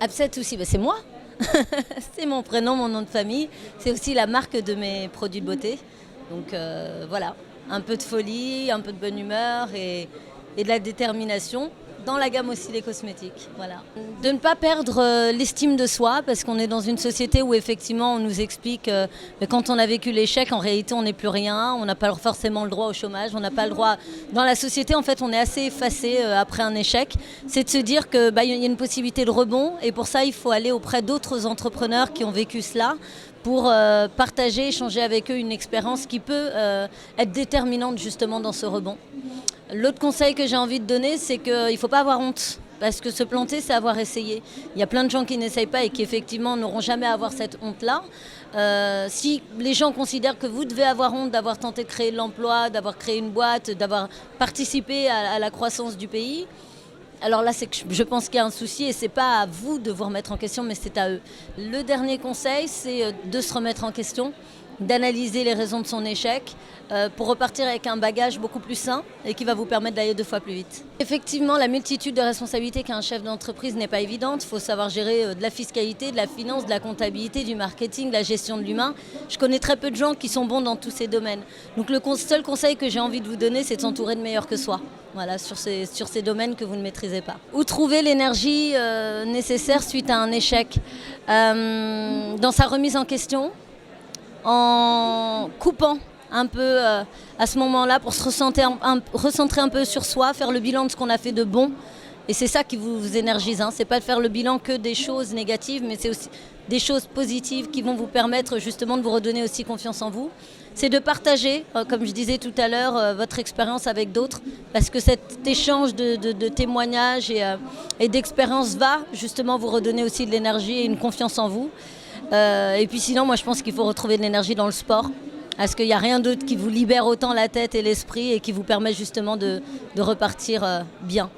Upset aussi, c'est moi. C'est mon prénom, mon nom de famille. C'est aussi la marque de mes produits de beauté. Donc voilà, un peu de folie, un peu de bonne humeur et de la détermination. Dans la gamme aussi des cosmétiques, voilà. De ne pas perdre l'estime de soi, parce qu'on est dans une société où effectivement on nous explique que quand on a vécu l'échec, en réalité on n'est plus rien, on n'a pas forcément le droit au chômage, on n'a pas le droit... Dans la société en fait on est assez effacé après un échec, c'est de se dire qu'il y a une possibilité de rebond et pour ça il faut aller auprès d'autres entrepreneurs qui ont vécu cela pour partager, échanger avec eux une expérience qui peut être déterminante justement dans ce rebond. L'autre conseil que j'ai envie de donner, c'est qu'il ne faut pas avoir honte. Parce que se planter, c'est avoir essayé. Il y a plein de gens qui n'essayent pas et qui effectivement n'auront jamais à avoir cette honte-là. Si les gens considèrent que vous devez avoir honte d'avoir tenté de créer de l'emploi, d'avoir créé une boîte, d'avoir participé à la croissance du pays, alors là, c'est que je pense qu'il y a un souci et c'est pas à vous de vous remettre en question, mais c'est à eux. Le dernier conseil, c'est de se remettre en question, d'analyser les raisons de son échec pour repartir avec un bagage beaucoup plus sain et qui va vous permettre d'aller 2 fois plus vite. Effectivement, la multitude de responsabilités qu'a un chef d'entreprise n'est pas évidente. Il faut savoir gérer de la fiscalité, de la finance, de la comptabilité, du marketing, de la gestion de l'humain. Je connais très peu de gens qui sont bons dans tous ces domaines. Donc le seul conseil que j'ai envie de vous donner, c'est de s'entourer de meilleurs que soi. Voilà, sur ces domaines que vous ne maîtrisez pas. Où trouver l'énergie nécessaire suite à un échec dans sa remise en question, en coupant un peu à ce moment-là pour se recentrer un peu sur soi, faire le bilan de ce qu'on a fait de bon. Et c'est ça qui vous énergise, hein. C'est pas de faire le bilan que des choses négatives, mais c'est aussi des choses positives qui vont vous permettre justement de vous redonner aussi confiance en vous. C'est de partager, comme je disais tout à l'heure, votre expérience avec d'autres, parce que cet échange de témoignages et d'expériences va justement vous redonner aussi de l'énergie et une confiance en vous. Et puis sinon, moi je pense qu'il faut retrouver de l'énergie dans le sport, parce qu'il n'y a rien d'autre qui vous libère autant la tête et l'esprit et qui vous permet justement de repartir bien.